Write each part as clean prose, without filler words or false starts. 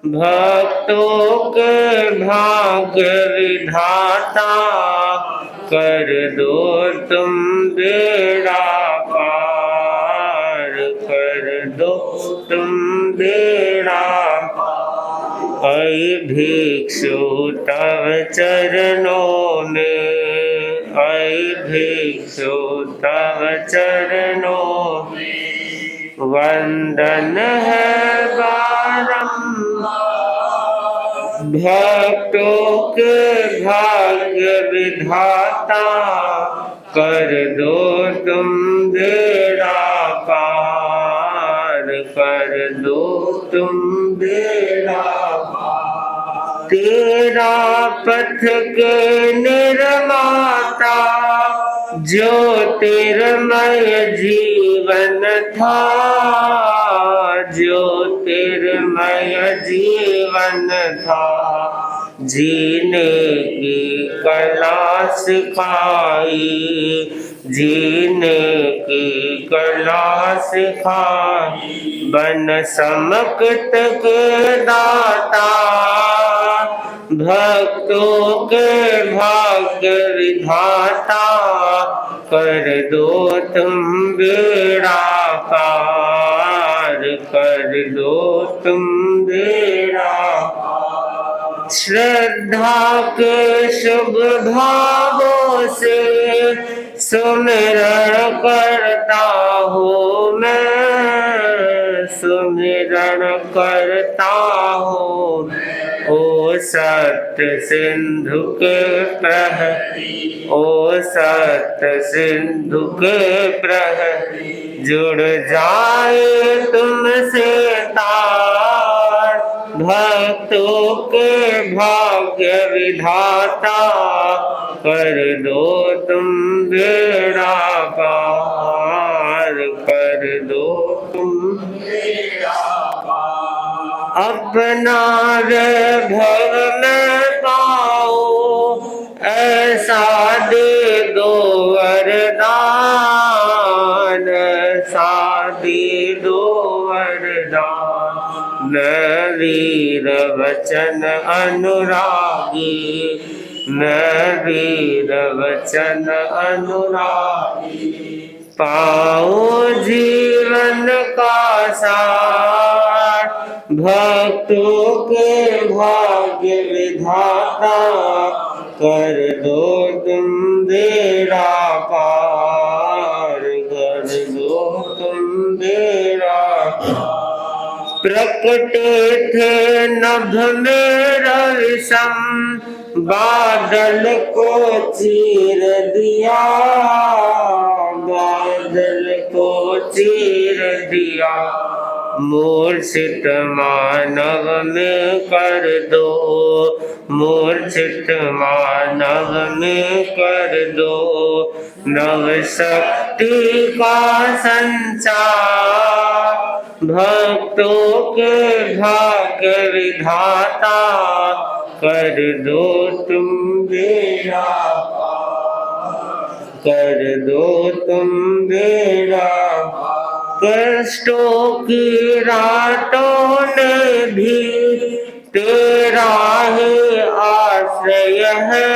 भक्तों के भाग्य विधाता कर दो तुम बेड़ा पार, कर दो तुम बेड़ा पार। ऐ भिक्षु तव चरणों में, ऐ भिक्षु तव चरणों में वंदन है बारंबार। भक्तों के भाग्य विधाता कर दो तुम बेड़ा पार, कर दो तुम बेड़ा पार। तेरा पथ के निर्माता ज्योतिर्मय जीवन था, ज्योतिर्मय जीवन था। जीने की कला सिखाई, जीने की कला सिखाई। बन समकत के दाता भक्तों के भाग्य विधाता कर दो तुम बेड़ा पार, कर दो तुम बेड़ा पार। श्रद्धा के शुभ भावों से सुमिरन करता हूँ मैं, सुमिरन करता हूँ। ओ सत्य सिंधु के प्रहरी, ओ सत्य सिंधु के प्रहरी। जुड़ जाए तुमसे तार, भक्तों के भाग्य विधाता कर दो तुम बेड़ा पार, कर दो तुम बेड़ा पार। अपना वैभव में पाओ ऐसा दे दो वरदान, ऐसा दे दो वरदान। मैं वीर वचन अनुरागी, मैं वीर वचन अनुरागी। पाओ जीवन का सार, भक्तों के भाग्य विधाता कर दो तुम बेड़ा पार, कर दो तुम बेड़ा पार। प्रकटे थे नभ में रेशम, बादल को चीर दिया, बादल को चीर दिया। मूर्छित मानव में कर दो, मूर्छित मानव में कर दो नव शक्ति का संचार। भक्तों के भाग्य विधाता कर दो तुम बेड़ा पार, कर दो तुम बेड़ा पार। कष्टों की रातों ने भी तेरा ही आश्रय है,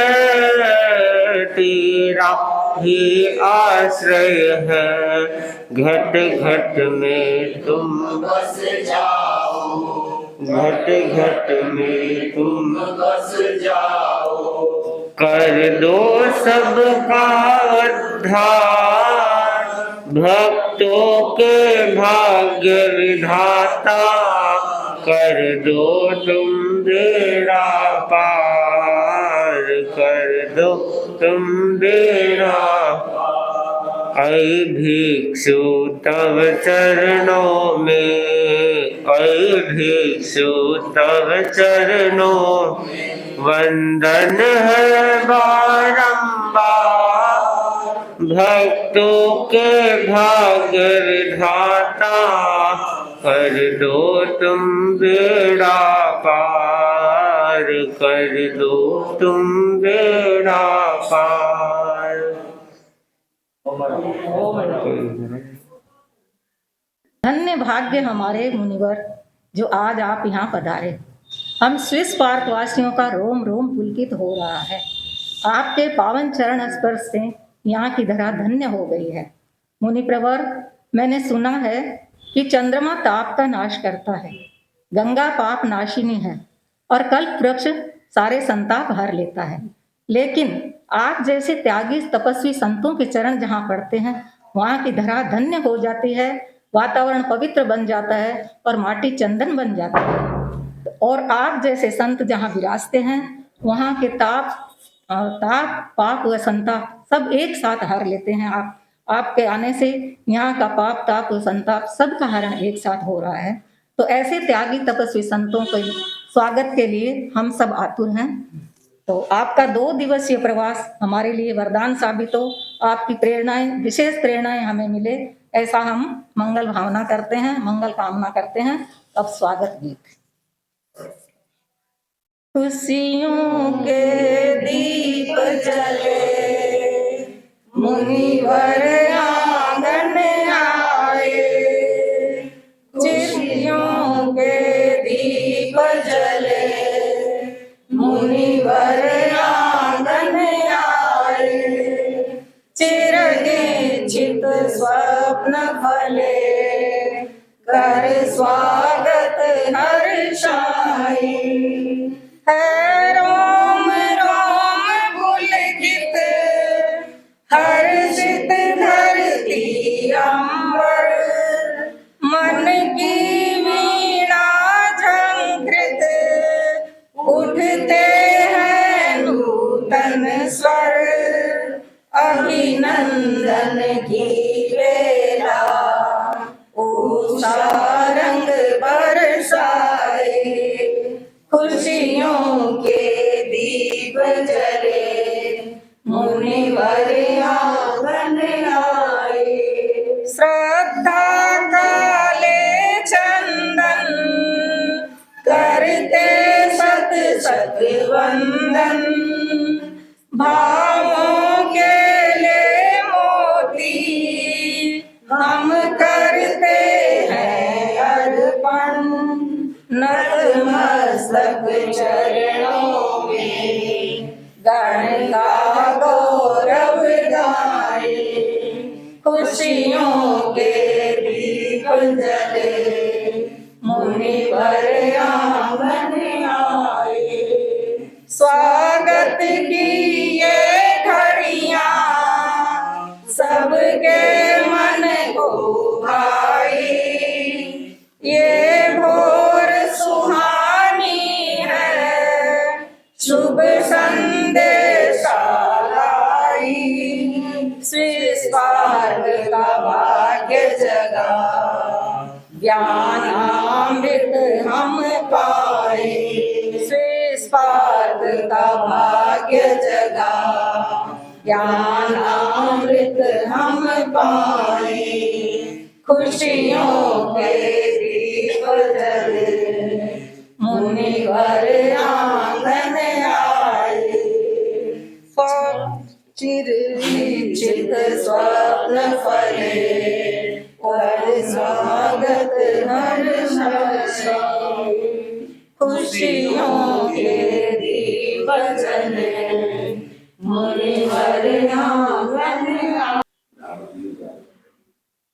तेरा ही आश्रय है। घट घट में तुम बस जाओ, घट घट में तुम बस जाओ। कर दो सबका उद्धार, भक्तों के भाग्य विधाता कर दो तुम बेड़ा पार, कर दो तुम बेड़ा पार। ऐ भिक्षु तव चरणों में, ऐ भिक्षु तव चरणों में वंदन है बारंबार। भक्तों के भाग्य विधाता कर दो तुम बेड़ा पार, कर दो तुम बेड़ा पार। धन्य भाग्य हमारे मुनिवर जो आज आप यहाँ पधारे। हम स्विस पार्क वासियों का रोम रोम पुलकित हो रहा है। आपके पावन चरण स्पर्श से यहाँ की धरा धन्य हो गई है। मुनि प्रवर, मैंने सुना है कि चंद्रमा ताप का नाश करता है, गंगा पाप नाशिनी है और कल्प वृक्ष सारे संताप हर लेता है। लेकिन आप जैसे त्यागी तपस्वी संतों के चरण जहाँ पड़ते हैं, वहाँ की धरा धन्य हो जाती है, वातावरण पवित्र बन जाता है और माटी चंदन बन जाती है। और आप जैसे संत जहाँ विराजते हैं, वहाँ के ताप पाप व संताप सब एक साथ हर लेते हैं। आपके आने से यहाँ का पाप ताप व संताप सब का हरण एक साथ हो रहा है। तो ऐसे त्यागी तपस्वी संतों के स्वागत के लिए हम सब आतुर हैं। तो आपका 2 दिवसीय प्रवास हमारे लिए वरदान साबित हो, आपकी प्रेरणाएं, विशेष प्रेरणाएं हमें मिले, ऐसा हम मंगल भावना करते हैं, मंगल कामना करते हैं। अब स्वागत गीत। खुशियों के दीप जले, मुनिवर आंगन आए, खुशियों के दीप जले, मुनिवर आंगन आए, चिरनिश्चित स्वप्न फले, कर स्वागत हर्षाई, है रोम रोम पुलकित, हर्षित धरती अंबर, मन की वीणा झंकृत, उठते हैं नूतन स्वर, अभिनंदन की बेला, सारंग बरसाए, खुशियों के दीप जले, मुनिवर आंगन आए, श्रद्धा काले चंदन, करते सत सत वंदन, भावों के ले मोती, हम करते हैं अर्पण, नतमस्तक चरणों में, गण का गौरव गाए, खुशियों के दीप जले, मुनिवर आंगन आए, स्वागत की ये घड़ियां सबके मन को भाई, ये भोर सुहानी है, शुभ संदेश लाई, स्विस पार्क का भाग्य जगा, ज्ञान अमृत हम पाए, स्विस पार्क का भाग्य जगा, ज्ञान अमृत हम पाए, खुशियों के दीप जले, मुनिवर आंगन आए, चिरनिश्चित स्वप्न फले, और स्वागत हर्षाई, खुशियों के दीप जले, मुनिवर आंगन आए।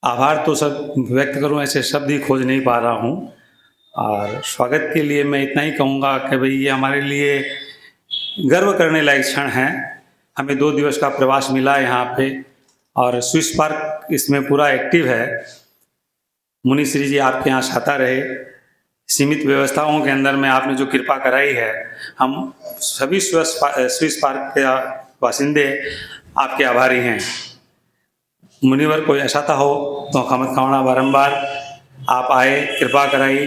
आभार तो सब व्यक्त करूं, ऐसे शब्द ही खोज नहीं पा रहा हूं। और स्वागत के लिए मैं इतना ही कहूँगा कि भाई ये हमारे लिए गर्व करने लायक क्षण है। हमें 2 दिवस का प्रवास मिला यहाँ पे और स्विस पार्क इसमें पूरा एक्टिव है। मुनि श्री जी आपके यहाँ छाता रहे, सीमित व्यवस्थाओं के अंदर में आपने जो कृपा कराई है, हम सभी स्विस पार्क के बासिंदे आपके आभारी हैं। मुनिवर कोई असाता हो तो खमत खावना बारंबार आप आए, कृपा कराई,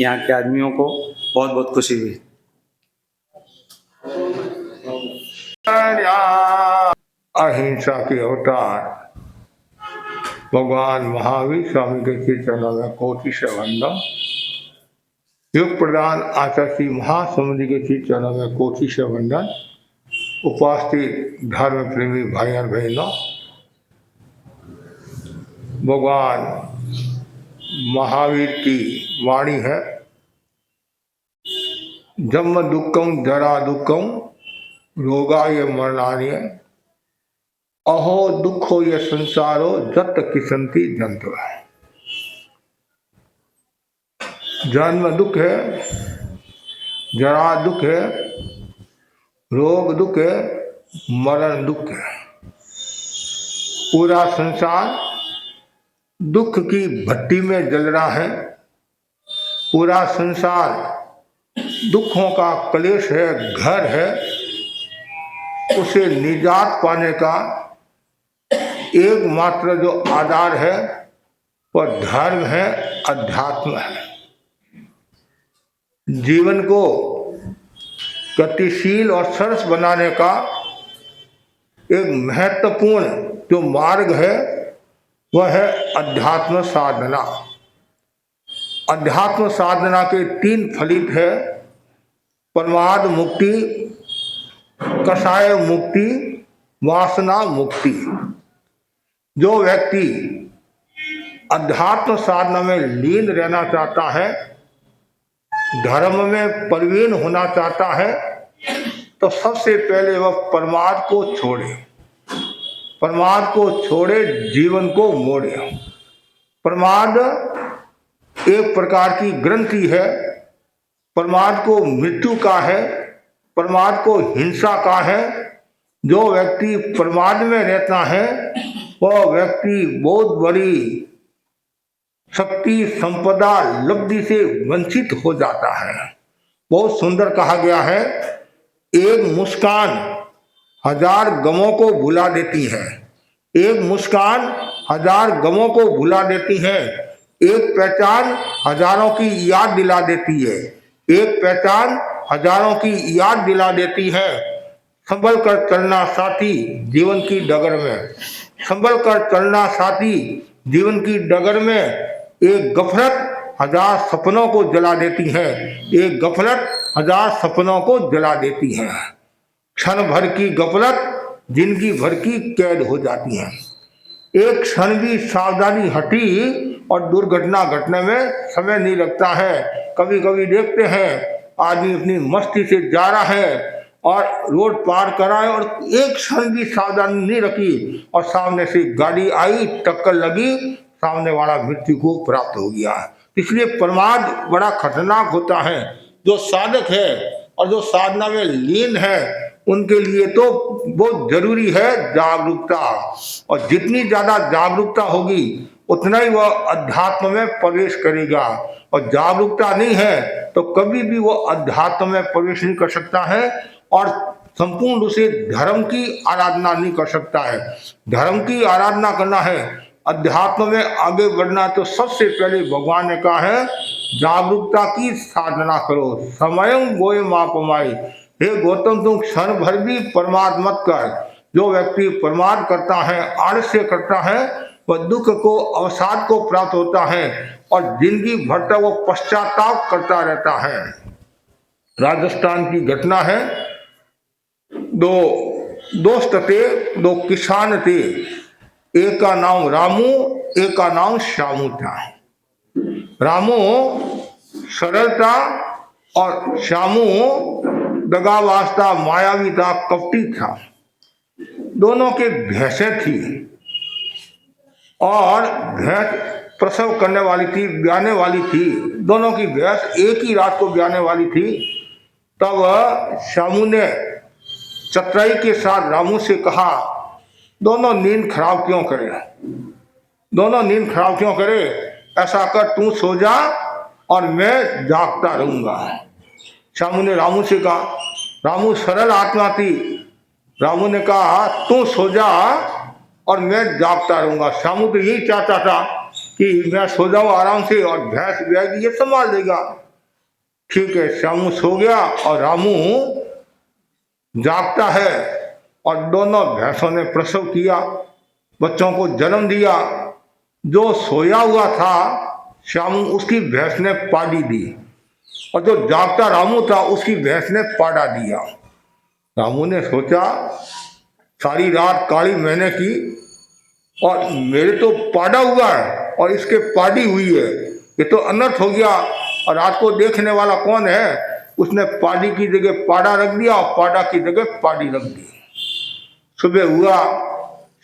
यहाँ के आदमियों को बहुत बहुत खुशी हुई। अहिंसा के अवतार भगवान महावीर स्वामी के श्री चरणों में कोटि से वंदन। योग प्रदान आचार्य महासमुद्र के श्री चरणों में कोटि से वंदन। उपस्थित धर्म प्रेमी भाई और बहनों, भगवान महावीर की वाणी है, जन्म दुखम जरा दुखम रोगाय मरणाय अहो दुखो ये संसारो जत किसंती जंतु है। जन्म दुख है, जरा दुख है, रोग दुख है, मरण दुख है। पूरा संसार दुख की भट्टी में जल रहा है। पूरा संसार दुखों का कलेश है, घर है। उसे निजात पाने का एकमात्र जो आधार है वह धर्म है, अध्यात्म है। जीवन को गतिशील और सरस बनाने का एक महत्वपूर्ण जो मार्ग है वह है अध्यात्म साधना। अध्यात्म साधना के 3 फलित है: प्रमाद मुक्ति, कषाय मुक्ति, वासना मुक्ति। जो व्यक्ति अध्यात्म साधना में लीन रहना चाहता है, धर्म में प्रवीण होना चाहता है, तो सबसे पहले वह प्रमाद को छोड़े। प्रमाद को छोड़े, जीवन को मोड़े। प्रमाद एक प्रकार की ग्रंथि है। प्रमाद को मृत्यु का है, प्रमाद को हिंसा का है। जो व्यक्ति प्रमाद में रहता है वह व्यक्ति बहुत बड़ी शक्ति, संपदा, लब्धि से वंचित हो जाता है। बहुत सुंदर कहा गया है, एक मुस्कान 1000 गमों को भुला देती है। एक मुस्कान 1000 गमों को भुला देती है। एक पहचान हजारों की याद दिला देती है। एक पहचान हजारों की याद दिला देती है। संभल कर चलना साथी जीवन की डगर में, संभल कर चलना साथी जीवन की डगर में। एक गफलत 1000 सपनों को जला देती है। एक गफलत 1000 सपनों को जला देती है। क्षण भर की गफलत जिंदगी भर की कैद हो जाती है। एक क्षण भी सावधानी हटी और दुर्घटना घटने में समय नहीं लगता है। कभी कभी देखते हैं आदमी अपनी मस्ती से जा रहा है और रोड पार करा है और एक क्षण भी सावधानी नहीं रखी और सामने से गाड़ी आई, टक्कर लगी, सामने वाला मृत्यु को प्राप्त हो गया। इसलिए प्रमाद बड़ा खतरनाक होता है। जो साधक है और जो साधना में लीन है उनके लिए तो बहुत जरूरी है जागरूकता। और जितनी ज्यादा जागरूकता होगी उतना ही वह अध्यात्म में प्रवेश करेगा। और जागरूकता नहीं है तो कभी भी वो अध्यात्म में प्रवेश नहीं कर सकता है और संपूर्ण रूप से धर्म की आराधना नहीं कर सकता है। धर्म की आराधना करना है, अध्यात्म में आगे बढ़ना, तो सबसे पहले भगवान ने कहा है जागरूकता की साधना करो। समयं गोय मापमाई, हे गौतम तुम क्षण भर भी प्रमाद मत कर। जो व्यक्ति प्रमाद करता है, आलस्य करता है, वह दुख को, अवसाद को प्राप्त होता है और जिंदगी भर तक वो पश्चाताप करता रहता है। राजस्थान की घटना है, दो दोस्त थे, 2 किसान थे। एक का नाम रामू, एक का नाम श्यामू था। रामू सरल था और श्यामू दगाबाज था, मायावी था, कपटी था। दोनों के भैंसें थी और भैंस प्रसव करने वाली थी, ब्याने वाली थी। दोनों की भैंस एक ही रात को ब्याने वाली थी। तब श्यामू ने चतुराई के साथ रामू से कहा, दोनों नींद खराब क्यों करे, दोनों नींद खराब क्यों करे, ऐसा कर तू सो जा और मैं जागता रहूंगा। श्यामू ने रामू से कहा, रामू सरल आत्मा थी। रामू ने कहा तू सो जा और मैं जागता रहूंगा। श्यामू तो यही चाहता था कि मैं सो जाऊं आराम से और भैंस ब्याएगी, ये संभाल देगा। ठीक है, श्यामू सो गया और रामू जागता है और दोनों भैंसों ने प्रसव किया, बच्चों को जन्म दिया। जो सोया हुआ था श्यामू, उसकी भैंस ने पाड़ी दी और जो जागता रामू था उसकी भैंस ने पाड़ा दिया। रामू ने सोचा सारी रात काली मैंने की और मेरे तो पाड़ा हुआ है और इसके पाड़ी हुई है, ये तो अनर्थ हो गया। और रात को देखने वाला कौन है? उसने पाडी की जगह पाड़ा रख दिया और पाड़ा की जगह पाडी रख दी। सुबह हुआ,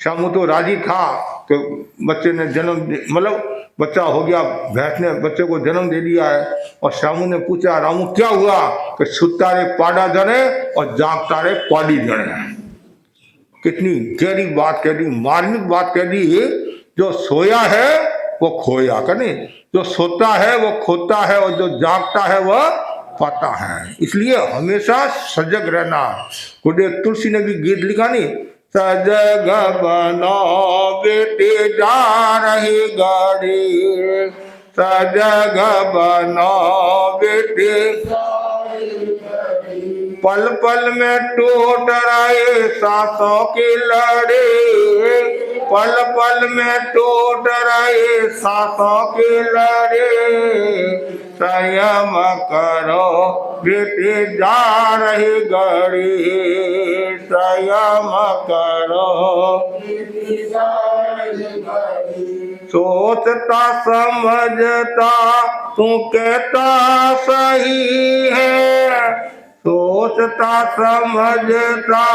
शामू तो राजी था कि बच्चे ने जन्म मतलब बच्चा हो गया, भैंस ने बच्चे को जन्म दे दिया है। और शामू ने पूछा, रामू क्या हुआ? कि सुता रे पाड़ा जने और जागता रे पाडी जने। कितनी गहरी बात कह दी, मार्मिक बात कह दी। जो सोया है वो खोया, कने जो सोता है वो खोता है और जो जागता है वह पाता है। इसलिए हमेशा सजग रहना। गुरुदेव तुलसी ने भी गीत लिखा नहीं, सजग बनो बेटे जा रही गाड़ी, सजग बनो बेटे पल पल में टूट रहे सांसों की लड़ी, पल पल में टूट रहे सांसों की लड़ी। संयम करो बेटे जा रही घड़ी, संयम करो। सोचता समझता तू कहता सही है, सोचता समझता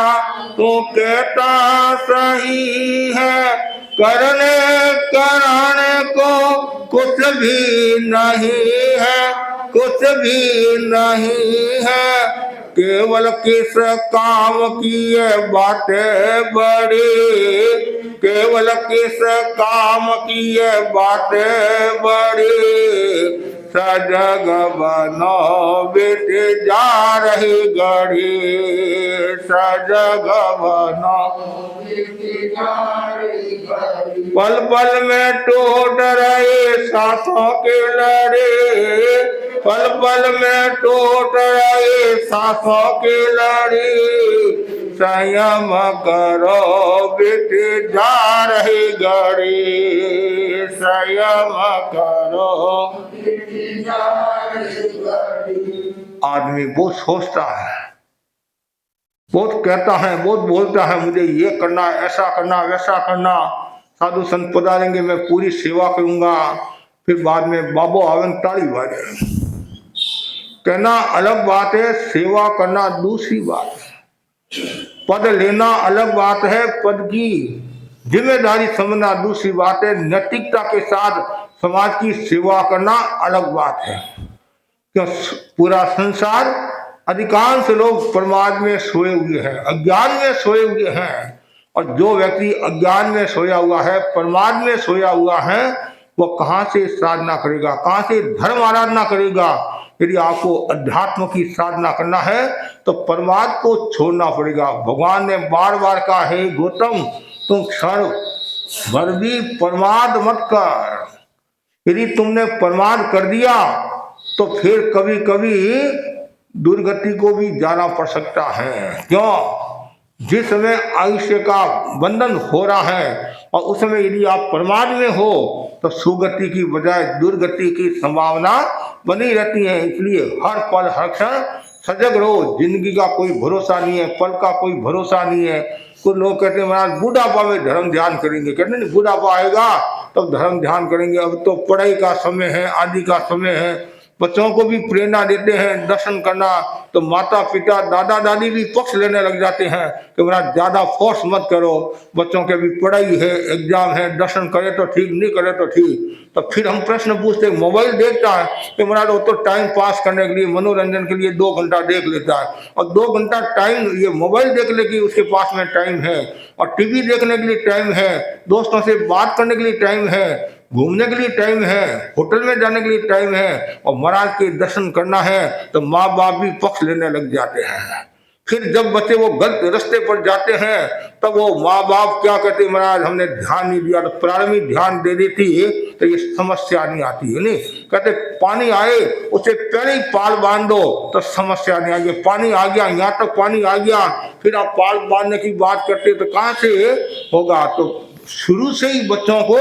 तू कहता सही है। करने कराने को कुछ भी नहीं है, कुछ भी नहीं है। केवल किस काम की ये बातें बड़ी, केवल किस काम की ये बातें बड़ी। सजग बनो बेटे जा रही घड़ी, सजग बनो बेटे जा रही घड़ी। पल पल में टूट रहे सांसों के लड़ी, पल पल में टूट रहे सांसों की लड़ी। संयम करो बेटे जा रही घड़ी, संयम करो। आदमी बहुत सोचता है, बहुत कहता है, बहुत बोलता है, मुझे ये करना, ऐसा करना, वैसा करना। साधु संत पधारेंगे, मैं पूरी सेवा करूंगा। फिर बाद में बाबो आवन ताली बाजे। कहना अलग बात है, सेवा करना दूसरी बात है। पद लेना अलग बात है, पद की जिम्मेदारी समझना दूसरी बात है। नैतिकता के साथ समाज की सेवा करना अलग बात है। क्यों पूरा संसार, अधिकांश लोग प्रमाद में सोए हुए हैं, अज्ञान में सोए हुए हैं। और जो व्यक्ति अज्ञान में सोया हुआ है, प्रमाद में सोया हुआ है, वो कहाँ से साधना करेगा, कहाँ से धर्म आराधना करेगा। यदि आपको अध्यात्म की साधना करना है तो प्रमाद को छोड़ना पड़ेगा। भगवान ने बार बार कहा है, गौतम तुम क्षण भर भी प्रमाद मत कर। यदि तुमने प्रमाद कर दिया तो फिर कभी कभी दुर्गति को भी जाना पड़ सकता है। क्यों? जिस समय आयुष्य का बंधन हो रहा है और उस समय यदि आप प्रमाद में हो तो सुगति की बजाय दुर्गति की संभावना बनी रहती है। इसलिए हर पल हर क्षण सजग रहो। जिंदगी का कोई भरोसा नहीं है, पल का कोई भरोसा नहीं है। कुछ लोग कहते हैं महाराज बुढ़ापा में धर्म ध्यान करेंगे, कहते नहीं बुढ़ापा आएगा तब तो धर्म ध्यान करेंगे। अब तो पढ़ाई का समय है, आदि का समय है। बच्चों को भी प्रेरणा देते हैं दर्शन करना, तो माता पिता दादा दादी भी पक्ष लेने लग जाते हैं कि महाराज ज़्यादा फोर्स मत करो, बच्चों के भी पढ़ाई है, एग्जाम है, दर्शन करे तो ठीक, नहीं करे तो ठीक। तो फिर हम प्रश्न पूछते, मोबाइल देखता है कि महाराज वो तो टाइम पास करने के लिए, मनोरंजन के लिए 2 घंटा देख लेता है। और 2 घंटा टाइम ये मोबाइल देखने की उसके पास में टाइम है, और टीवी देखने के लिए टाइम है, दोस्तों से बात करने के लिए टाइम है, घूमने के लिए टाइम है, होटल में जाने के लिए टाइम है, और महाराज के दर्शन करना है तो माँ बाप भी पक्ष लेने लग जाते हैं। फिर जब बच्चे वो गलत रास्ते पर जाते हैं तब वो माँ बाप क्या कहते हैं, महाराज हमने ध्यान नहीं दिया। तो प्रारंभिक ध्यान दे देती है तो ये समस्या नहीं आती है। नहीं कहते पानी आए उसे पहले ही पाल बांध दो तो समस्या नहीं आएगी। पानी आ गया, यहाँ तक पानी आ गया, फिर आप पाल बांधने की बात करते तो कहाँ से होगा। तो शुरू से ही बच्चों को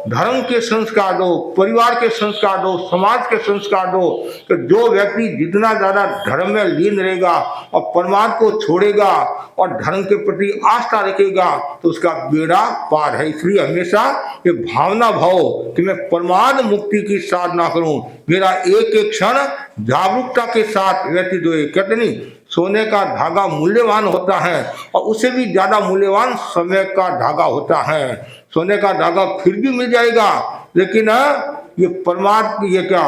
धर्म के संस्कार दो, परिवार के संस्कार दो, समाज के संस्कार दो। कि जो व्यक्ति जितना ज्यादा धर्म में लीन रहेगा और परमात्मा को छोड़ेगा और धर्म के प्रति आस्था रखेगा तो उसका बेड़ा पार है। इसलिए हमेशा ये भावना भाव कि मैं परमात्म मुक्ति की साधना करूं, मेरा एक एक क्षण जागरूकता के साथ व्यतीत हुए। कहते नहीं, सोने का धागा मूल्यवान होता है और उससे भी ज्यादा मूल्यवान समय का धागा होता है। सोने का धागा फिर भी मिल जाएगा, लेकिन ये परमात्मा, ये क्या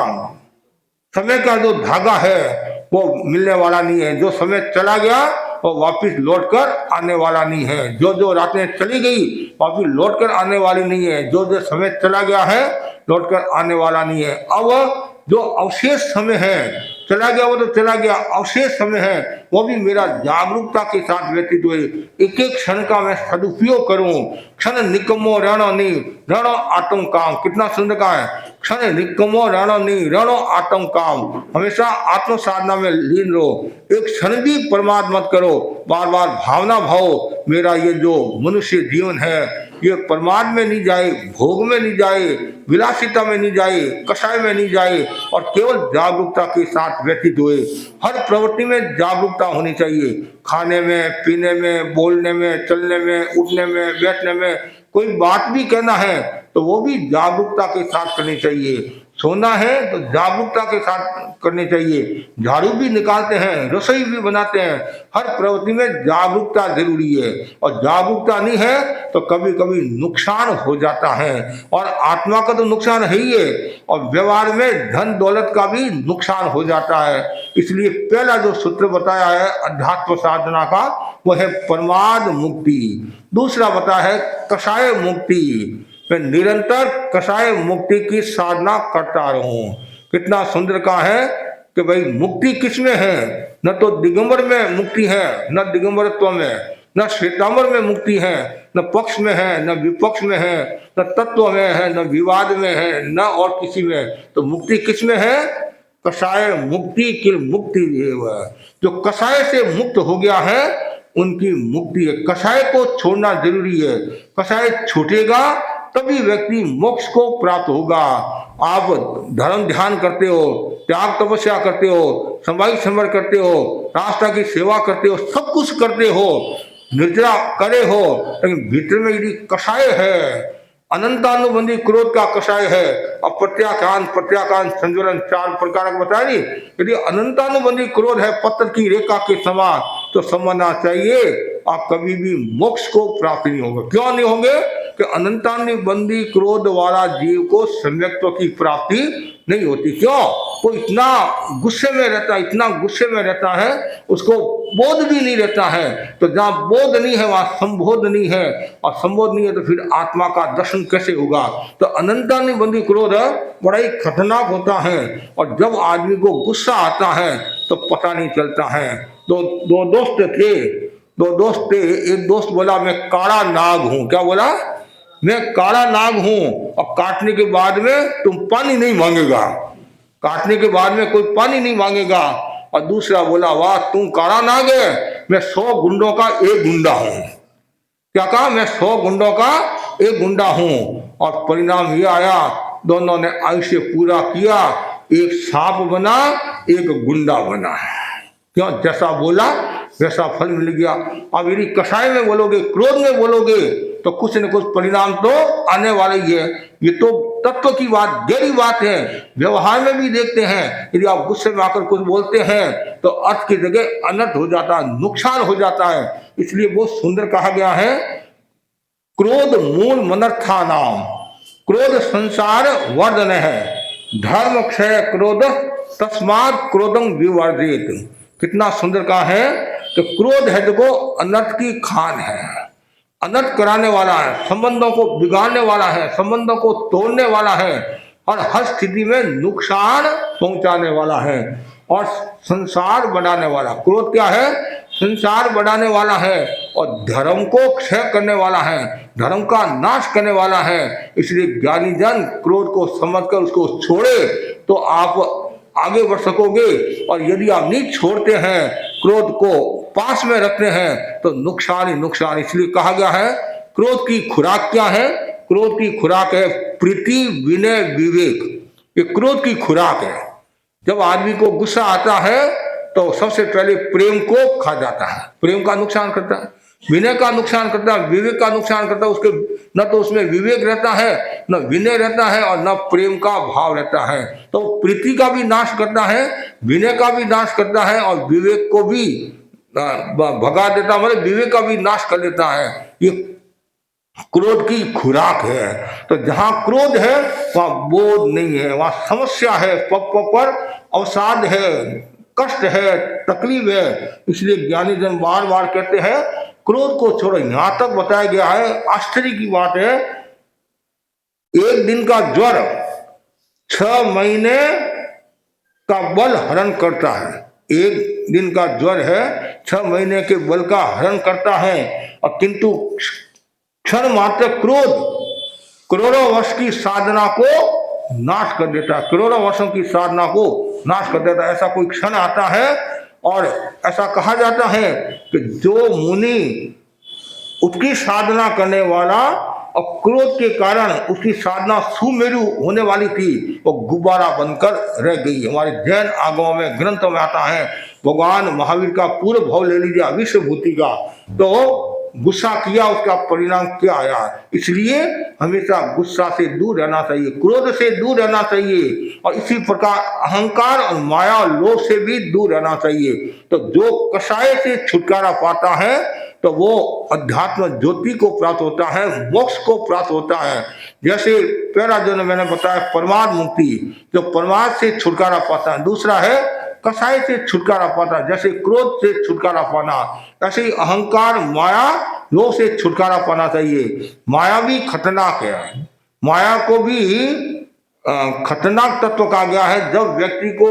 समय का जो धागा है वो मिलने वाला नहीं है। जो समय चला गया वो वापिस लौट कर आने वाला नहीं है। जो जो रातें चली गई वापिस लौट कर आने वाली नहीं है। जो जो समय चला गया है लौट कर आने वाला नहीं है। अब जो अवशेष समय है, चला गया वो तो चला गया, अवशेष समय है वो भी मेरा जागरूकता के साथ व्यतीत हुए। एक एक क्षण का मैं सदुपयोग करूं। क्षण निकमो रणो नहीं रणो आत्म काम। कितना सुंदर का है, क्षण निकमो रणो नहीं रणो आत्म काम। हमेशा आत्म साधना में लीन रहो, एक क्षण भी प्रमाद मत करो। बार बार भावना भाव मेरा ये जो मनुष्य जीवन है ये प्रमाद में नहीं जाए, भोग में नहीं जाए, विलासिता में नहीं जाए, कषाय में नहीं जाए और केवल जागरूकता के साथ व्यतीत हुए। हर प्रवृत्ति में जागरूकता होनी चाहिए। खाने में, पीने में, बोलने में, चलने में, उठने में, बैठने में, कोई बात भी कहना है तो वो भी जागरूकता के साथ करनी चाहिए। सोना है तो जागरूकता के साथ करनी चाहिए। झाड़ू भी निकालते हैं, रसोई भी बनाते हैं, हर प्रवृत्ति में जागरूकता जरूरी है। और जागरूकता नहीं है तो कभी कभी नुकसान हो जाता है और आत्मा का तो नुकसान है ही है और व्यवहार में धन दौलत का भी नुकसान हो जाता है। इसलिए पहला जो सूत्र बताया है अध्यात्म साधना का वो है परमाद मुक्ति। दूसरा बताया है कषाय मुक्ति। मैं निरंतर कषाय मुक्ति की साधना करता रहूं। कितना सुंदर का है कि भाई मुक्ति किसमें है, न तो दिगंबर में मुक्ति है, न दिगंबरत्व में, न श्वेतांबर में मुक्ति है, न पक्ष में है, न विपक्ष में है, न तत्व में है, न विवाद में है, न और किसी में। तो मुक्ति किसमें है, कषाय मुक्ति की मुक्ति जो कषाय से मुक्त हो गया है उनकी मुक्ति है। कषाय को छोड़ना जरूरी है। कषाय छूटेगा तभी व्यक्ति मोक्ष को प्राप्त होगा। आप धर्म ध्यान करते हो, त्याग तपस्या करते हो, समाज समर करते हो, राष्ट्र की सेवा करते हो, सब कुछ करते हो, निर्जरा करे हो, लेकिन भीतर में यदि कषाय है, अनंतानुबंधी क्रोध का कषाय है और प्रत्याकान संज्वलन 4 प्रकार का बताया नहीं। यदि अनंतानुबंधी क्रोध है पत्थर की रेखा के समान तो समझना चाहिए आप कभी भी मोक्ष को प्राप्त नहीं होंगे। क्यों नहीं होंगे कि अनंतानुबंधी क्रोध वाला जीव को सम्यक्त्व की प्राप्ति नहीं होती। क्यों? वो इतना गुस्से में रहता है, इतना गुस्से में रहता है, उसको बोध भी नहीं रहता है। तो जहाँ बोध नहीं है वहाँ संबोध नहीं है और संबोध नहीं है तो फिर आत्मा का दर्शन कैसे होगा। तो अनंतानुबंधी क्रोध बड़ा ही खतरनाक होता है और जब आदमी को गुस्सा आता है तो पता नहीं चलता है। दो दोस्त थे। एक दोस्त बोला मैं काला नाग हूं। क्या बोला? मैं काला नाग हूं और काटने के बाद में तुम पानी नहीं मांगेगा, काटने के बाद में कोई पानी नहीं मांगेगा। और दूसरा बोला वाह तुम काला नाग है, मैं 100 गुंडों का एक गुंडा हूं। क्या कहा? मैं 100 गुंडों का एक गुंडा हूं। और परिणाम ये आया दोनों ने आयुष्य पूरा किया, एक सांप बना एक गुंडा बना। क्यों? जैसा बोला वैसा फल मिल गया। अब यदि कषाय में बोलोगे, क्रोध में बोलोगे तो कुछ न कुछ परिणाम तो आने वाले ही है। ये तो तत्व की बात, गहरी बात है। व्यवहार में भी देखते हैं, यदि आप गुस्से में आकर कुछ बोलते हैं तो अर्थ की जगह अनर्थ हो जाता है, नुकसान हो जाता है। इसलिए बहुत सुंदर कहा गया है क्रोध मूल मनर्था नाम। क्रोध संसार वर्धन है, धर्म क्षय क्रोध तस्मात् क्रोधं विवर्जित। कितना सुंदर कहा है कि क्रोध है जो अनर्थ की खान है, अनर्थ कराने वाला है, संबंधों को बिगाड़ने वाला है, संबंधों को तोड़ने वाला है और हर स्थिति में नुकसान पहुंचाने वाला है और संसार बढ़ाने वाला। क्रोध क्या है? संसार बढ़ाने वाला है और धर्म को क्षय करने वाला है, धर्म का नाश करने वाला है। इसलिए ज्ञानी जन क्रोध को समझकर उसको छोड़े तो आप आगे बढ़ सकोगे। और यदि आप नहीं छोड़ते हैं, क्रोध को पास में रखते हैं तो नुकसान ही नुकसान। इसलिए कहा गया है क्रोध की खुराक क्या है? क्रोध की खुराक है प्रीति, विनय, विवेक, ये क्रोध की खुराक है। जब आदमी को गुस्सा आता है तो सबसे पहले प्रेम को खा जाता है, प्रेम का नुकसान करता है, विनय का नुकसान करता है, विवेक का नुकसान करता है। उसके न तो उसमें विवेक रहता है, न विनय रहता है, और न प्रेम का भाव रहता है। तो प्रीति का भी नाश करता है, विनय का भी नाश करता है, और विवेक को भी भगा देता, मतलब विवेक का भी नाश कर देता है। ये क्रोध की खुराक है। तो जहां क्रोध है वहां बोध नहीं है, वहां समस्या है, पग पर अवसाद है, कष्ट है, तकलीफ है। इसलिए ज्ञानी जन बार बार कहते हैं क्रोध को छोड़ो। यहां तक बताया गया है, आश्चर्य की बात है, एक दिन का ज्वर 6 महीने का बल हरण करता है। एक दिन का ज्वर है 6 महीने के बल का हरण करता है, और किंतु क्षण मात्र क्रोध करोड़ों वर्ष की साधना को नाश कर देता है, करोड़ों वर्षों की साधना को नाश कर देता है। ऐसा कोई क्षण आता है, और ऐसा कहा जाता है कि जो मुनि उसकी साधना करने वाला और क्रोध के कारण उसकी साधना सुमेरु होने वाली थी, वो गुब्बारा बनकर रह गई। हमारे जैन आगमों में, ग्रंथों में आता है, भगवान महावीर का पूर्व भाव ले लीजिए विश्वभूति का, तो गुस्सा किया, उसका परिणाम क्या आया। इसलिए हमेशा गुस्सा से दूर रहना चाहिए, क्रोध से दूर रहना चाहिए, और इसी प्रकार अहंकार और माया और लोभ से भी दूर रहना चाहिए। तो जो कषाय से छुटकारा पाता है तो वो अध्यात्म ज्योति को प्राप्त होता है, मोक्ष को प्राप्त होता है। जैसे पहला जो मैंने बताया परमार्थ मुक्ति, जो परमार्थ से छुटकारा पाता है। दूसरा है कषाय से छुटकारा पाना, जैसे क्रोध से छुटकारा पाना, ऐसे ही अहंकार, माया, लोभ से छुटकारा पाना चाहिए। माया भी खतरनाक है, माया को भी खतरनाक तत्व कहा गया है। जब व्यक्ति को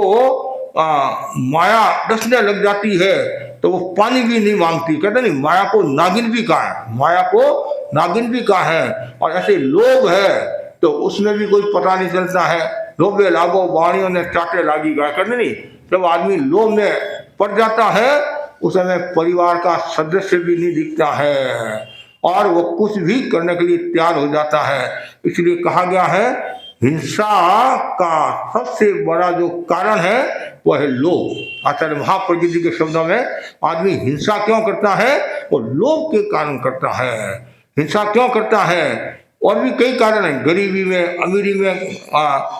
माया डसने लग जाती है तो वो पानी भी नहीं मांगती, कहते नहीं, माया को नागिन भी कहा है, माया को नागिन भी कहा है। और ऐसे लोभ है तो उसमें भी कोई पता नहीं चलता है, लोभे लागो वाणियों ने चाटे लागी गया, कहते नहीं। जब आदमी लोभ में पड़ जाता है उस समय परिवार का सदस्य भी नहीं दिखता है, और वो कुछ भी करने के लिए तैयार हो जाता है। इसलिए कहा गया है हिंसा का सबसे बड़ा जो कारण है वह है लोभ। आचार्य महाप्रज्ञ जी के शब्दों में, आदमी हिंसा क्यों करता है, वो लोभ के कारण करता है। हिंसा क्यों करता है, और भी कई कारण है, गरीबी में, अमीरी में,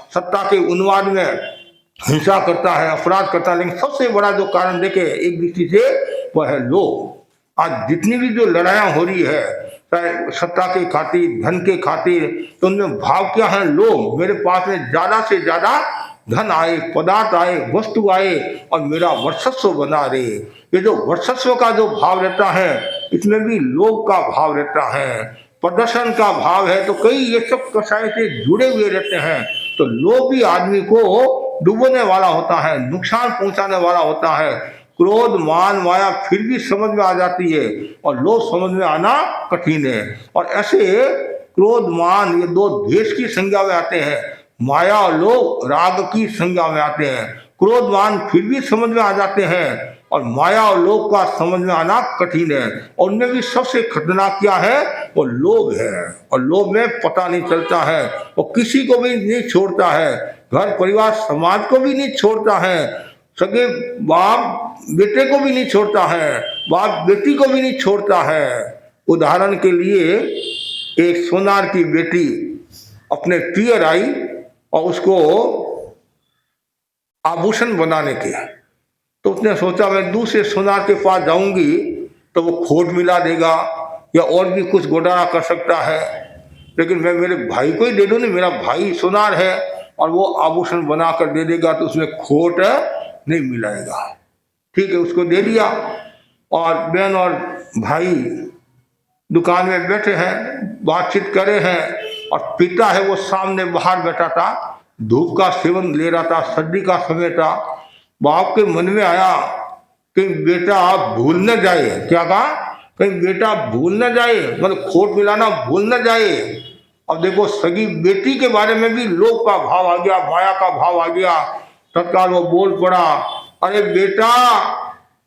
सत्ता के उन्माद में हिंसा करता है, अपराध करता है। लेकिन सबसे बड़ा जो कारण देखे एक दृष्टि से वह है लोभ। आज जितनी भी जो लड़ाइयाँ हो रही है, चाहे सत्ता के खातिर, धन के खातिर, तो उनमें भाव क्या है, लोभ। मेरे पास में ज्यादा से ज्यादा धन आए, पदार्थ आए, वस्तु आए, और मेरा वर्चस्व बना रहे। ये जो वर्चस्व का जो भाव रहता है, इसमें भी लोभ का भाव रहता है, प्रदर्शन का भाव है। तो कई ये सब कषाय से जुड़े हुए रहते हैं। तो लोभ भी आदमी को डूबने वाला होता है, नुकसान पहुंचाने वाला होता है। क्रोध, मान, माया फिर भी समझ में आ जाती है, और लोभ समझ में आना कठिन है। और ऐसे क्रोध, मान ये दो द्वेष की संज्ञा में आते हैं, माया और लोभ राग की संज्ञा में आते हैं। क्रोध, मान फिर भी समझ में आ जाते हैं, और माया और लोभ का समझ में आना कठिन है। और उनमें भी सबसे खतरनाक क्या है, वो लोभ है। और लोभ में पता नहीं चलता है, वो किसी को भी नहीं छोड़ता है, घर परिवार समाज को भी नहीं छोड़ता है, सगे बाप बेटे को भी नहीं छोड़ता है, बाप बेटी को भी नहीं छोड़ता है। उदाहरण के लिए एक सोनार की बेटी अपने पियर आई और उसको आभूषण बनाने के, तो उसने सोचा मैं दूसरे सोनार के पास जाऊंगी तो वो खोट मिला देगा या और भी कुछ घोटाला कर सकता है, लेकिन मैं मेरे भाई को ही दे दूँ, नहीं मेरा भाई सोनार है और वो आभूषण बना कर दे देगा तो उसमें खोट नहीं मिलाएगा। ठीक है, उसको दे दिया। और बहन और भाई दुकान में बैठे हैं, बातचीत करे हैं, और पिता है वो सामने बाहर बैठा था, धूप का सेवन ले रहा था, सर्दी का समय था। बाप के मन में आया कि बेटा आप भूल न जाए, क्या कहा, कहीं बेटा भूल न जाए, मतलब खोट मिलाना भूल न जाए। अब देखो सगी बेटी के बारे में भी लोभ का भाव आ गया, माया का भाव आ गया। तत्काल वो बोल पड़ा, अरे बेटा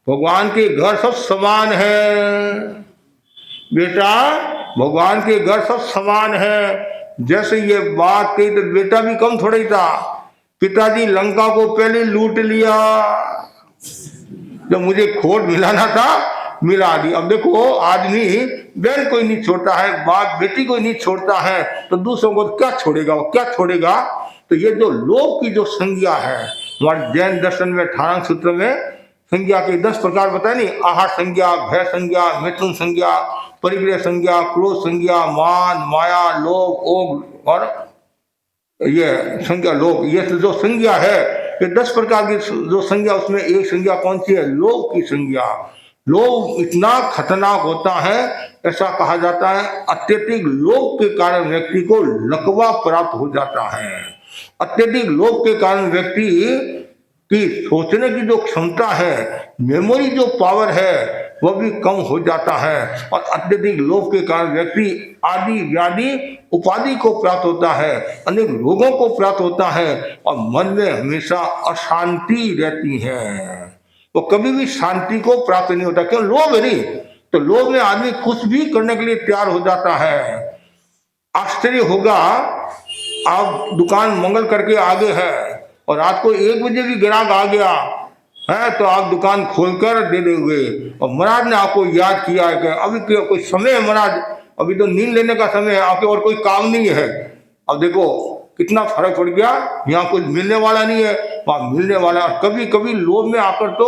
भगवान के घर सब समान है, बेटा भगवान के घर सब समान है, जैसे ये बात कही तो बेटा भी कम थोड़ा ही था। पिताजी लंका को पहले लूट लिया, जब मुझे खोट मिलाना था मिला दी। अब देखो आदमी बहन कोई नहीं छोड़ता है, बाप बेटी कोई नहीं छोड़ता है, तो दूसरों को क्या छोड़ेगा, वो क्या छोड़ेगा। तो ये जो लोक की जो संज्ञा है, हमारे जैन दर्शन में 18 सूत्र में संज्ञा के 10 प्रकार बताए नहीं, आहार संज्ञा, भय संज्ञा, मिथुन संज्ञा, परिग्रह संज्ञा, क्रोध संज्ञा, मान, माया, लोभ, ओग और ये संज्ञा लोभ। ये जो संज्ञा है, ये 10 प्रकार की जो संज्ञा, उसमें एक संज्ञा कौन सी है, लोभ की संज्ञा। लोभ इतना खतरनाक होता है, ऐसा कहा जाता है अत्यधिक लोभ के कारण व्यक्ति को लकवा प्राप्त हो जाता है। अत्यधिक लोभ के कारण व्यक्ति की सोचने की जो क्षमता है, मेमोरी जो पावर है, वह भी कम हो जाता है। और अत्यधिक लोभ के कारण व्यक्ति आदि व्याधि उपाधि को प्राप्त होता है, अनेक रोगों को प्राप्त होता है, और मन में हमेशा अशांति रहती है। वो कभी भी शांति को प्राप्त नहीं होता, क्यों, लोभ है नहीं। तो लोभ में आदमी कुछ भी करने के लिए तैयार हो जाता है। आश्चर्य होगा, आप दुकान मंगल करके आगे है और रात को 1 बजे भी ग्राहक आ गया है, तो आप दुकान खोलकर दे दोगे। और महाराज ने आपको याद किया है कि अभी कोई समय है महाराज, अभी तो नींद लेने का समय है, आपके और कोई काम नहीं है। अब देखो कितना फर्क पड़ गया, यहाँ कुछ मिलने वाला नहीं है, वहां मिलने वाला। और कभी कभी लोभ में आकर तो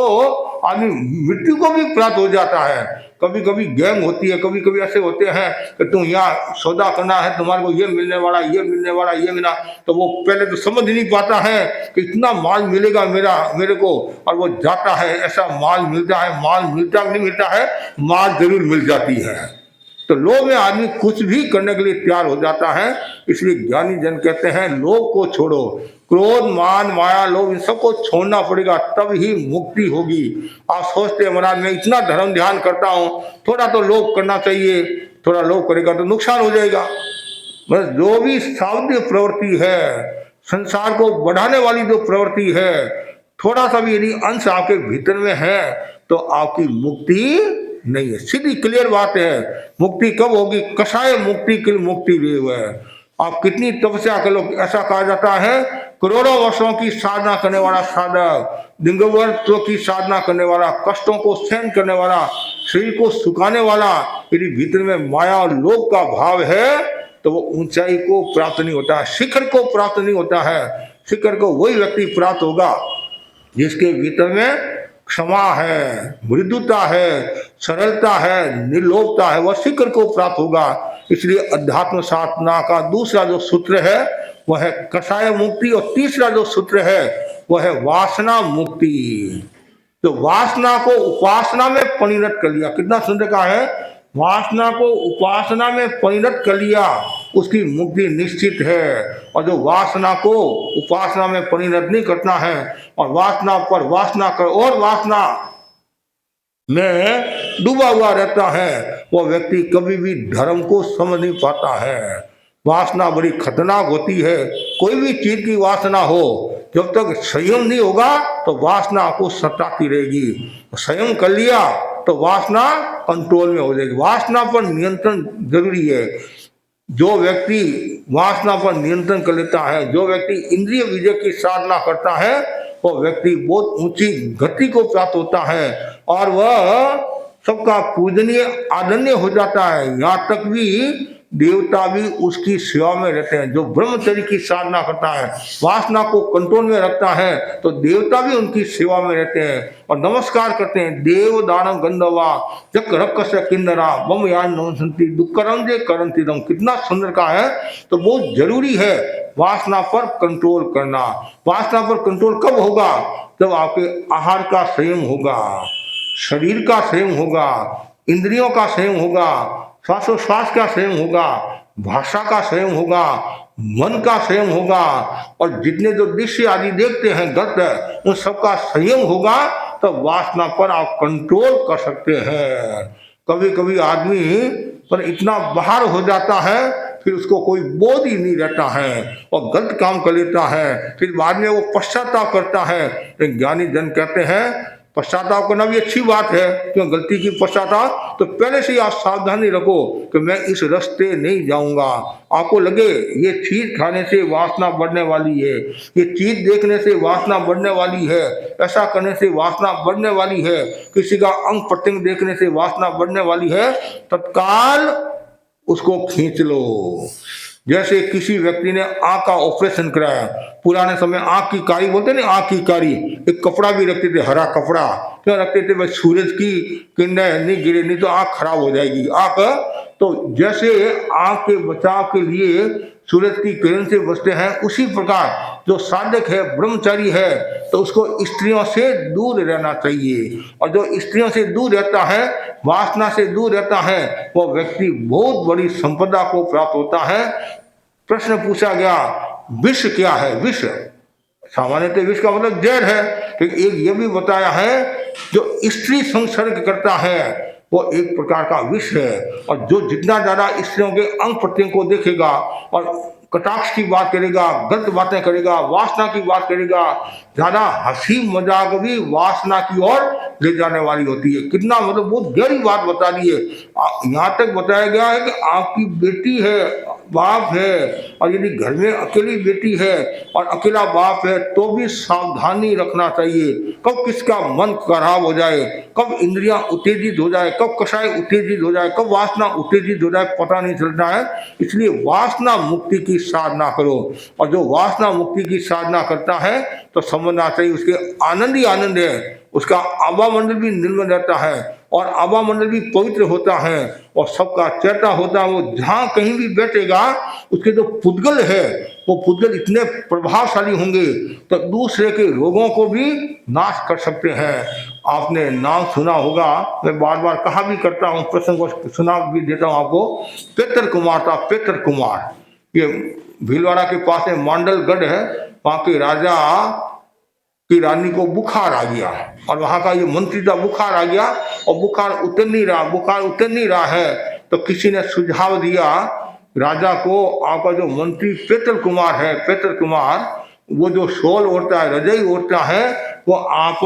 आदमी मृत्यु को भी प्राप्त हो जाता है। कभी कभी गैंग होती है, कभी कभी ऐसे होते हैं कि तुम यहाँ सौदा करना है, तुम्हारे को ये मिलने वाला, ये मिलने वाला, ये मिला। तो वो पहले तो समझ नहीं पाता है कि इतना माल मिलेगा मेरे को, और वो जाता है, ऐसा माल मिलता है, माल मिलता नहीं मिलता है, माल जरूर मिल जाती है। तो लोभ में आदमी कुछ भी करने के लिए तैयार हो जाता है। इसलिए ज्ञानी जन कहते हैं लोभ को छोड़ो, क्रोध, मान, माया, लोभ, इन सबको छोड़ना पड़ेगा, तब ही मुक्ति होगी। आप सोचते हैं महाराज मैं इतना धर्म ध्यान करता हूँ, थोड़ा तो लोभ करना चाहिए, थोड़ा लोभ करेगा तो नुकसान हो जाएगा। बस जो भी सावध्य प्रवृत्ति है, संसार को बढ़ाने वाली जो प्रवृत्ति है, थोड़ा सा भी यदि अंश आपके भीतर में है तो आपकी मुक्ति नहीं है। सीधी क्लियर बात है। मुक्ति कब होगी, कषाय मुक्ति के मुक्ति भी हुआ है। आप कितनी तपस्या कर लो, ऐसा कहा जाता है करोड़ों वर्षों की साधना करने वाला साधक, दिगंबरत्व की साधना करने वाला, कष्टों को सहन करने वाला, शरीर को सुखाने वाला, यदि भीतर में माया और लोभ का भाव है तो वो ऊंचाई को प्राप्त नहीं होता है, शिखर को प्राप्त नहीं होता है। शिखर को वही व्यक्ति प्राप्त होगा जिसके भीतर में क्षमा है, मृदुता है, सरलता है, निर्लोभता है, वह शिखर को प्राप्त होगा। इसलिए अध्यात्म साधना का दूसरा जो सूत्र है वह है कषाय मुक्ति, और तीसरा जो सूत्र है वह है वासना मुक्ति। तो वासना को उपासना में परिणत कर लिया, कितना सुंदर कहा है, वासना को उपासना में परिणत कर लिया, उसकी मुक्ति निश्चित है। और जो वासना को उपासना में परिणत नहीं करता है और वासना पर वासना कर और वासना में डूबा हुआ रहता है, वह व्यक्ति कभी भी धर्म को समझ नहीं पाता है। वासना बड़ी खतरनाक होती है। कोई भी चीज की वासना हो, जब तक संयम नहीं होगा तो वासना आपको सताती रहेगी। संयम कर लिया तो वासना कंट्रोल में हो जाएगी। वासना पर नियंत्रण जरूरी है। जो व्यक्ति वासना पर नियंत्रण कर लेता है, जो व्यक्ति इंद्रिय विजय की साधना करता है, वो व्यक्ति बहुत ऊंची गति को प्राप्त होता है और वह सबका पूजनीय आदरणीय हो जाता है। यहाँ तक भी देवता भी उसकी सेवा में रहते हैं। जो ब्रह्मचर्य की साधना करता है, वासना को कंट्रोल में रखता है, तो देवता भी उनकी सेवा में रहते हैं और नमस्कार करते हैं। देव दानव गंधवा जक रक्कस किन्नरा बम यान नमसंती दुक्करम जे करंती दम, कितना सुंदर का है। तो बहुत जरूरी है वासना पर कंट्रोल करना। वासना पर कंट्रोल कब होगा, जब आपके आहार का संयम होगा, शरीर का संयम होगा, इंद्रियों का संयम होगा, श्वासोश्वास का संयम होगा, भाषा का संयम होगा, मन का संयम होगा, और जितने जो दृश्य आदि देखते हैं गलत है, उन सबका संयम होगा, तो वासना पर आप कंट्रोल कर सकते हैं। कभी कभी आदमी पर इतना बाहर हो जाता है, फिर उसको कोई बोध ही नहीं रहता है और गलत काम कर लेता है, फिर बाद में वो पश्चाताप करता है। ज्ञानी जन कहते हैं पश्चाताप करना भी अच्छी बात है, क्यों गलती की पश्चाताप, तो पहले से ही आप सावधानी रखो कि मैं इस रास्ते नहीं जाऊंगा। आपको लगे ये चीज खाने से वासना बढ़ने वाली है, ये चीज देखने से वासना बढ़ने वाली है, ऐसा करने से वासना बढ़ने वाली है, किसी का अंग प्रत्यंग देखने से वासना बढ़ने वाली है, तत्काल उसको खींच लो। जैसे किसी व्यक्ति ने आंख का ऑपरेशन कराया, पुराने समय आंख की कारी बोलते ना, आंख की कारी, एक कपड़ा भी रखते थे, हरा कपड़ा क्यों रखते थे, भाई सूरज की किरणें नहीं गिरे, नहीं तो आंख खराब हो जाएगी आंख। तो जैसे आंख के बचाव के लिए सूरज की किरण से बचते हैं, उसी प्रकार जो साधक है, ब्रह्मचारी है, तो उसको स्त्रियों से दूर रहना चाहिए। और जो स्त्रियों से दूर रहता है, वासना से दूर रहता है, वो व्यक्ति बहुत बड़ी संपदा को प्राप्त होता है। प्रश्न पूछा गया विष क्या है? विष सामान्यतः विष का मतलब जहर है, लेकिन एक ये भी बताया है जो स्त्री संसर्ग करता है वो एक प्रकार का विष है। और जो जितना ज्यादा स्त्रियों के अंग प्रत्यंग को देखेगा और कटाक्ष की बात करेगा, गलत बातें करेगा, वासना की बात करेगा, ज्यादा हंसी मजाक भी वासना की ओर ले जाने वाली होती है। कितना मतलब बहुत गहरी बात बता दी है। यहाँ तक बताया गया है कि आपकी बेटी है, बाप है, और यदि घर में अकेली बेटी है और अकेला बाप है तो भी सावधानी रखना चाहिए। कब किसका मन खराब हो जाए, कब इंद्रियां उत्तेजित हो जाए, कब कषाय उत्तेजित हो जाए, कब वासना उत्तेजित हो जाए, पता नहीं चलता है। इसलिए वासना मुक्ति की साधना करो, और जो वासना मुक्ति की साधना करता है तो समझना चाहिए उसके आनंद ही आनंद है, उसका आभा मंडल भी निर्मल रहता है और आभा मंडल भी पवित्र होता है और सबका चेता होता है। वो जहाँ कहीं भी बैठेगा उसके जो पुद्गल है वो पुद्गल इतने प्रभावशाली होंगे तो दूसरे के रोगों को भी नाश कर सकते हैं। आपने नाम सुना होगा, मैं बार बार कहा भी करता हूँ, प्रसंग को सुना भी देता हूँ आपको। पेत्र कुमार था, पेत्र कुमार, ये भीलवाड़ा के पास में मांडलगढ़ है, वहाँ के राजा की रानी को बुखार आ गया और वहां का ये मंत्री था, बुखार आ गया और बुखार उतर नहीं रहा है। तो किसी ने सुझाव दिया राजा को, आपका जो मंत्री पेत्र कुमार है, पेत्र कुमार, वो जो शॉल ओढ़ता है, रजाई ओढ़ता है, वो आप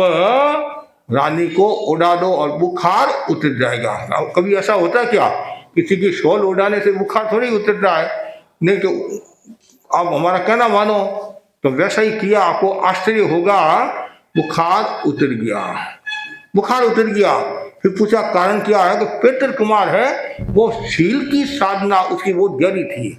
रानी को उड़ा दो और बुखार उतर जाएगा। कभी ऐसा होता है क्या? किसी की शॉल उड़ाने से बुखार थोड़ी उतरता है। नहीं तो आप हमारा कहना मानो, तो वैसा ही किया, आपको आश्चर्य होगा, बुखार उतर गया, बुखार उतर गया। फिर पूछा कारण क्या है? कि पेत्र कुमार है, वो शील की साधना उसकी बहुत गहरी थी,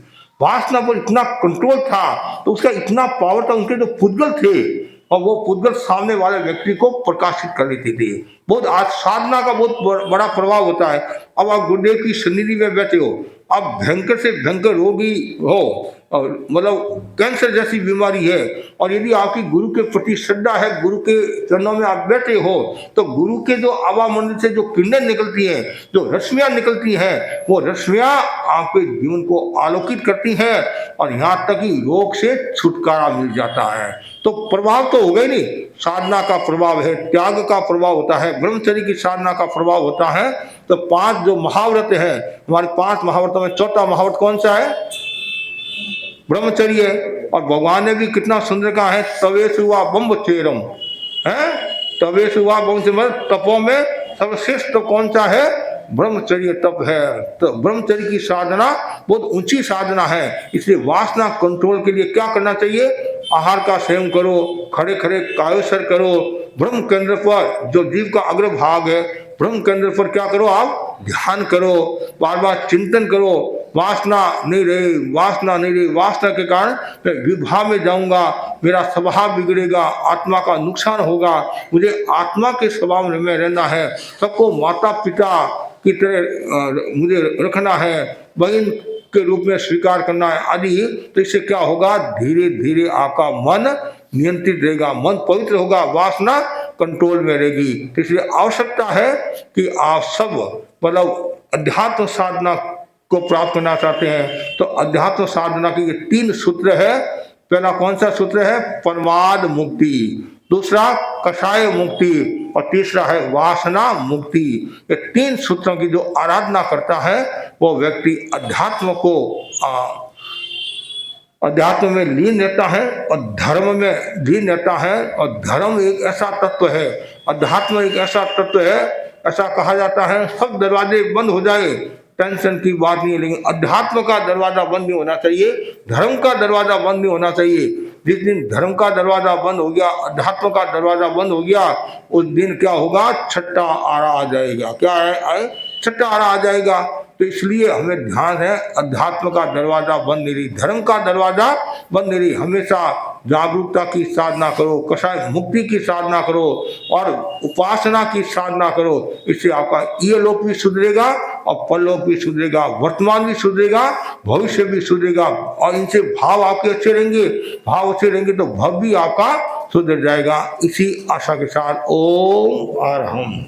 वासना पर इतना कंट्रोल था, तो उसका इतना पावर था, उनके जो पुद्गल थे और वो पुद्गल सामने वाले व्यक्ति को प्रकाशित कर लेते थे। बहुत आज साधना का बहुत बड़ा प्रभाव होता है। अब आप गुरुदेव की सन्निधि में बैठे हो, आप भयंकर से भयंकर रोगी हो, और मतलब कैंसर जैसी बीमारी है, और यदि आपकी गुरु के प्रति श्रद्धा है, गुरु के चरणों में आप बैठे हो, तो गुरु के जो आभा मंडल से जो किरणें निकलती हैं, जो रश्मियां निकलती हैं, वो रश्मियां आपके जीवन को आलोकित करती हैं और यहाँ तक कि रोग से छुटकारा मिल जाता है। तो प्रभाव तो होगा ही नहीं, साधना का प्रभाव है, त्याग का प्रभाव होता है, ब्रह्मचर्य की साधना का प्रभाव होता है। तो 5 जो महाव्रत है, हमारे 5 महाव्रतों में चौथा महाव्रत कौन सा है? ब्रह्मचर्य। और भगवान ने भी कितना सुंदर कहा है, तवेषु वा ब्रह्मचर्यम है, तवेषु वा ब्रह्मचर्य, तपों में सर्वश्रेष्ठ कौन सा है? ब्रह्मचर्य तप है। तो ब्रह्मचर्य की साधना बहुत ऊंची साधना है। इसलिए वासना कंट्रोल के लिए क्या करना चाहिए? आहार का सेवन करो, खड़े खड़े कायोसर करो, ब्रह्म केंद्र पर जो जीव का अग्र भाग है, ब्रह्म केंद्र पर क्या करो? आप ध्यान करो, बार बार चिंतन करो। वासना नहीं रही, वासना नहीं रही, वासना के कारण मैं विवाह में जाऊंगा, मेरा स्वभाव बिगड़ेगा, आत्मा का नुकसान होगा, मुझे आत्मा के स्वभाव में रहना है, सबको माता पिता की तरह मुझे रखना है, बहन के रूप में स्वीकार करना है आदि। तो इससे क्या होगा? धीरे धीरे आपका मन नियंत्रित रहेगा, मन पवित्र होगा, वासना कंट्रोल में रहेगी। तो इसलिए आवश्यकता है कि आप सब मतलब अध्यात्म साधना को प्राप्त करना चाहते हैं तो अध्यात्म साधना के ये 3 सूत्र है। पहला कौन सा सूत्र है? परमाद मुक्ति, दूसरा कषाय मुक्ति और तीसरा है वासना मुक्ति। ये 3 सूत्रों की जो आराधना करता है वो व्यक्ति अध्यात्म को अध्यात्म में लीन रहता है और धर्म में लीन रहता है। और धर्म एक ऐसा तत्व है, अध्यात्म एक ऐसा तत्व है, ऐसा कहा जाता है सब दरवाजे बंद हो जाए टेंशन की बात नहीं है, लेकिन अध्यात्म का दरवाजा बंद नहीं होना चाहिए, धर्म का दरवाजा बंद नहीं होना चाहिए। जिस दिन धर्म का दरवाजा बंद हो गया, अध्यात्म का दरवाजा बंद हो गया, उस दिन क्या होगा, छठा आरा आ जाएगा। क्या आए? छठा आरा आ जाएगा। तो इसलिए हमें ध्यान है, अध्यात्म का दरवाजा बंद नहीं रही, धर्म का दरवाजा बंद नहीं रही। हमेशा जागरूकता की साधना करो, कषाय मुक्ति की साधना करो और उपासना की साधना करो। इससे आपका ये लोक भी सुधरेगा और परलोक भी सुधरेगा, वर्तमान भी सुधरेगा, भविष्य भी सुधरेगा। और इनसे भाव आपके अच्छे रहेंगे, भाव अच्छे रहेंगे तो भव भी आपका सुधर जाएगा। इसी आशा के साथ ओम आरहम।